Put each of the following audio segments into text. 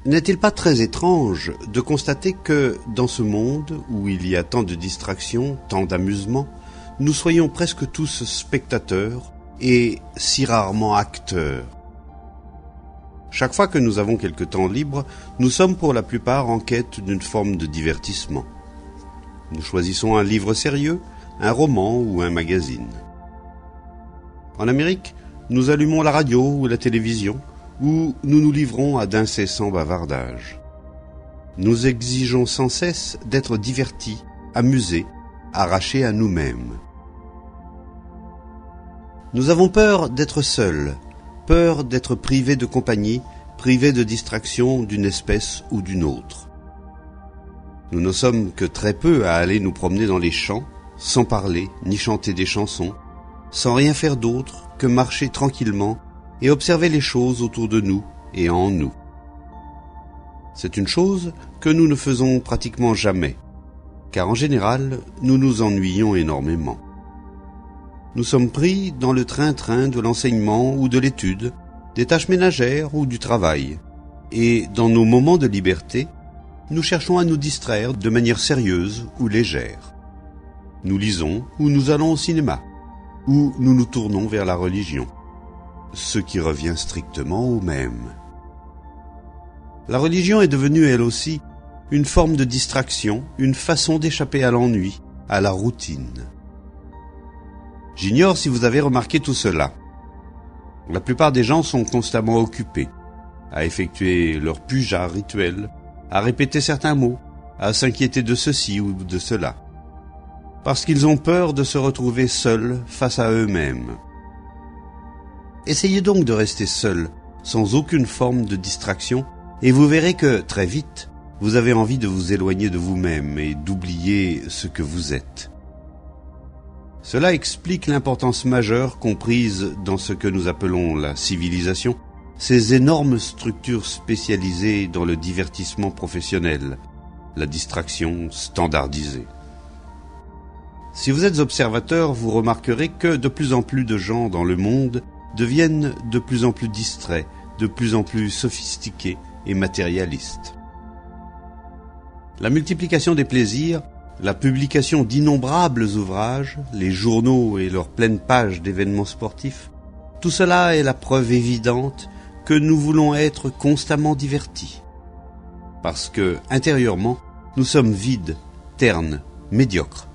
N'est-il pas très étrange de constater que, dans ce monde où il y a tant de distractions, tant d'amusements, nous soyons presque tous spectateurs et si rarement acteurs? Chaque fois que nous avons quelque temps libre, nous sommes pour la plupart en quête d'une forme de divertissement. Nous choisissons un livre sérieux, un roman ou un magazine. En Amérique, nous allumons la radio ou la télévision, où nous nous livrons à d'incessants bavardages. Nous exigeons sans cesse d'être divertis, amusés, arrachés à nous-mêmes. Nous avons peur d'être seuls, peur d'être privés de compagnie, privés de distraction d'une espèce ou d'une autre. Nous ne sommes que très peu à aller nous promener dans les champs, sans parler ni chanter des chansons, sans rien faire d'autre que marcher tranquillement et observer les choses autour de nous et en nous. C'est une chose que nous ne faisons pratiquement jamais, car en général, nous nous ennuyons énormément. Nous sommes pris dans le train-train de l'enseignement ou de l'étude, des tâches ménagères ou du travail, et dans nos moments de liberté, nous cherchons à nous distraire de manière sérieuse ou légère. Nous lisons ou nous allons au cinéma, ou nous nous tournons vers la religion, ce qui revient strictement au même. La religion est devenue elle aussi une forme de distraction, une façon d'échapper à l'ennui, à la routine. J'ignore si vous avez remarqué tout cela. La plupart des gens sont constamment occupés, à effectuer leur puja rituel, à répéter certains mots, à s'inquiéter de ceci ou de cela, parce qu'ils ont peur de se retrouver seuls face à eux-mêmes. Essayez donc de rester seul, sans aucune forme de distraction, et vous verrez que, très vite, vous avez envie de vous éloigner de vous-même et d'oublier ce que vous êtes. Cela explique l'importance majeure comprise dans ce que nous appelons la civilisation, ces énormes structures spécialisées dans le divertissement professionnel, la distraction standardisée. Si vous êtes observateur, vous remarquerez que de plus en plus de gens dans le monde deviennent de plus en plus distraits, de plus en plus sophistiqués et matérialistes. La multiplication des plaisirs, la publication d'innombrables ouvrages, les journaux et leurs pleines pages d'événements sportifs, tout cela est la preuve évidente que nous voulons être constamment divertis. Parce que, intérieurement, nous sommes vides, ternes, médiocres.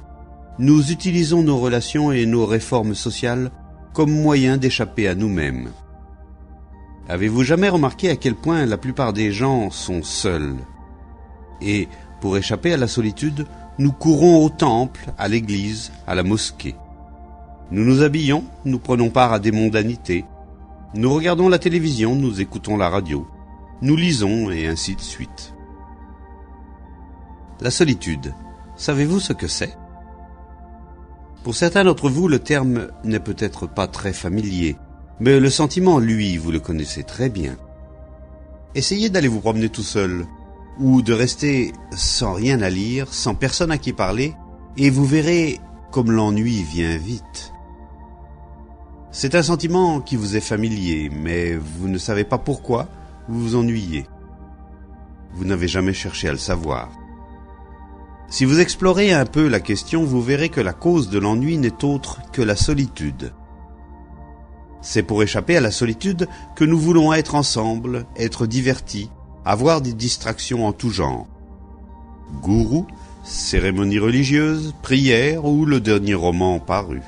Nous utilisons nos relations et nos réformes sociales comme moyen d'échapper à nous-mêmes. Avez-vous jamais remarqué à quel point la plupart des gens sont seuls? Et, pour échapper à la solitude, nous courons au temple, à l'église, à la mosquée. Nous nous habillons, nous prenons part à des mondanités. Nous regardons la télévision, nous écoutons la radio. Nous lisons et ainsi de suite. La solitude, savez-vous ce que c'est? Pour certains d'entre vous, le terme n'est peut-être pas très familier, mais le sentiment, lui, vous le connaissez très bien. Essayez d'aller vous promener tout seul, ou de rester sans rien à lire, sans personne à qui parler, et vous verrez comme l'ennui vient vite. C'est un sentiment qui vous est familier, mais vous ne savez pas pourquoi vous vous ennuyez. Vous n'avez jamais cherché à le savoir. Si vous explorez un peu la question, vous verrez que la cause de l'ennui n'est autre que la solitude. C'est pour échapper à la solitude que nous voulons être ensemble, être divertis, avoir des distractions en tout genre. Gourou, cérémonies religieuses, prières ou le dernier roman paru.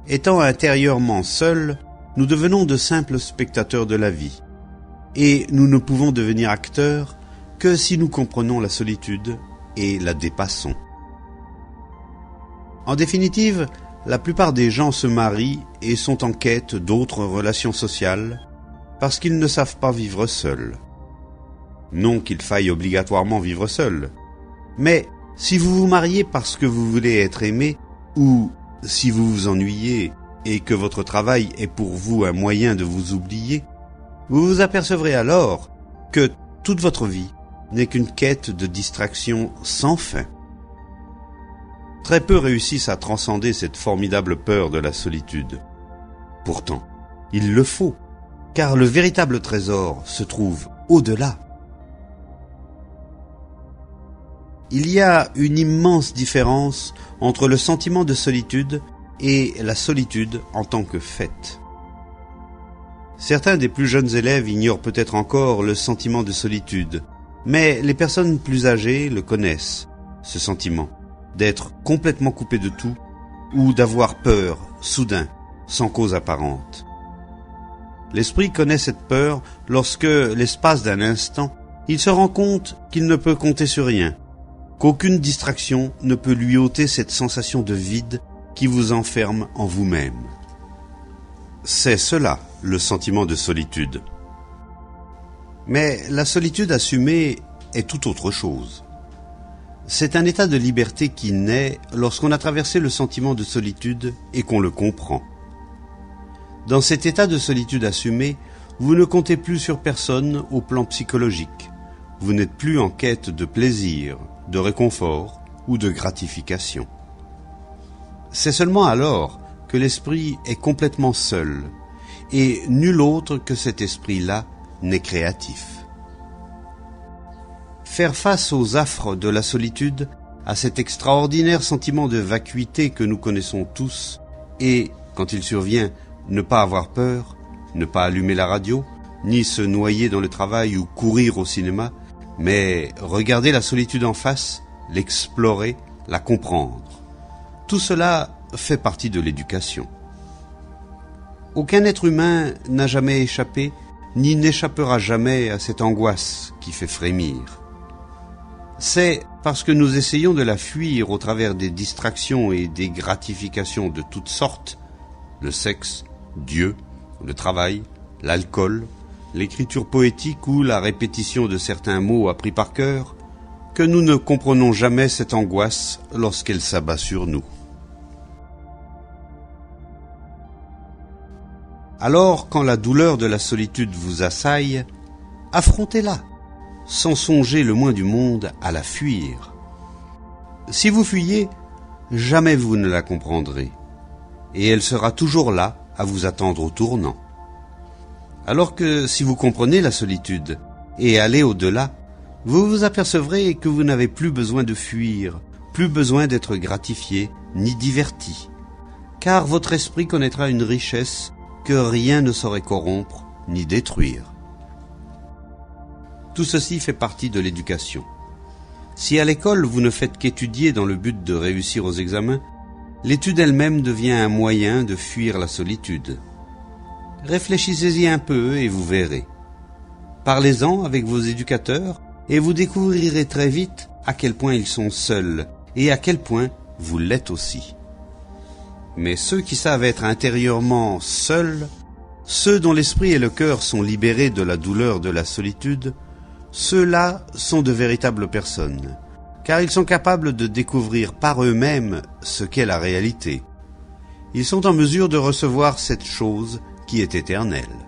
Étant intérieurement seuls, nous devenons de simples spectateurs de la vie. Et nous ne pouvons devenir acteurs que si nous comprenons la solitude et la dépassons. En définitive, la plupart des gens se marient et sont en quête d'autres relations sociales parce qu'ils ne savent pas vivre seuls. Non qu'il faille obligatoirement vivre seul, mais si vous vous mariez parce que vous voulez être aimé, ou si vous vous ennuyez et que votre travail est pour vous un moyen de vous oublier, vous vous apercevrez alors que toute votre vie n'est qu'une quête de distraction sans fin. Très peu réussissent à transcender cette formidable peur de la solitude. Pourtant, il le faut, car le véritable trésor se trouve au-delà. Il y a une immense différence entre le sentiment de solitude et la solitude en tant que fait. Certains des plus jeunes élèves ignorent peut-être encore le sentiment de solitude, mais les personnes plus âgées le connaissent, ce sentiment d'être complètement coupé de tout ou d'avoir peur, soudain, sans cause apparente. L'esprit connaît cette peur lorsque, l'espace d'un instant, il se rend compte qu'il ne peut compter sur rien, qu'aucune distraction ne peut lui ôter cette sensation de vide qui vous enferme en vous-même. C'est cela, le sentiment de solitude. Mais la solitude assumée est tout autre chose. C'est un état de liberté qui naît lorsqu'on a traversé le sentiment de solitude et qu'on le comprend. Dans cet état de solitude assumée, vous ne comptez plus sur personne au plan psychologique. Vous n'êtes plus en quête de plaisir, de réconfort ou de gratification. C'est seulement alors que l'esprit est complètement seul, et nul autre que cet esprit-là n'est créatif. Faire face aux affres de la solitude, à cet extraordinaire sentiment de vacuité que nous connaissons tous, et, quand il survient, ne pas avoir peur, ne pas allumer la radio, ni se noyer dans le travail ou courir au cinéma, mais regarder la solitude en face, l'explorer, la comprendre. Tout cela fait partie de l'éducation. Aucun être humain n'a jamais échappé, ni n'échappera jamais à cette angoisse qui fait frémir. C'est parce que nous essayons de la fuir au travers des distractions et des gratifications de toutes sortes, le sexe, Dieu, le travail, l'alcool, l'écriture poétique ou la répétition de certains mots appris par cœur, que nous ne comprenons jamais cette angoisse lorsqu'elle s'abat sur nous. Alors, quand la douleur de la solitude vous assaille, affrontez-la, sans songer le moins du monde à la fuir. Si vous fuyez, jamais vous ne la comprendrez, et elle sera toujours là à vous attendre au tournant. Alors que si vous comprenez la solitude et allez au-delà, vous vous apercevrez que vous n'avez plus besoin de fuir, plus besoin d'être gratifié ni diverti, car votre esprit connaîtra une richesse que rien ne saurait corrompre ni détruire. Tout ceci fait partie de l'éducation. Si à l'école vous ne faites qu'étudier dans le but de réussir aux examens, l'étude elle-même devient un moyen de fuir la solitude. Réfléchissez-y un peu et vous verrez. Parlez-en avec vos éducateurs et vous découvrirez très vite à quel point ils sont seuls et à quel point vous l'êtes aussi. Mais ceux qui savent être intérieurement seuls, ceux dont l'esprit et le cœur sont libérés de la douleur de la solitude, ceux-là sont de véritables personnes, car ils sont capables de découvrir par eux-mêmes ce qu'est la réalité. Ils sont en mesure de recevoir cette chose qui est éternelle.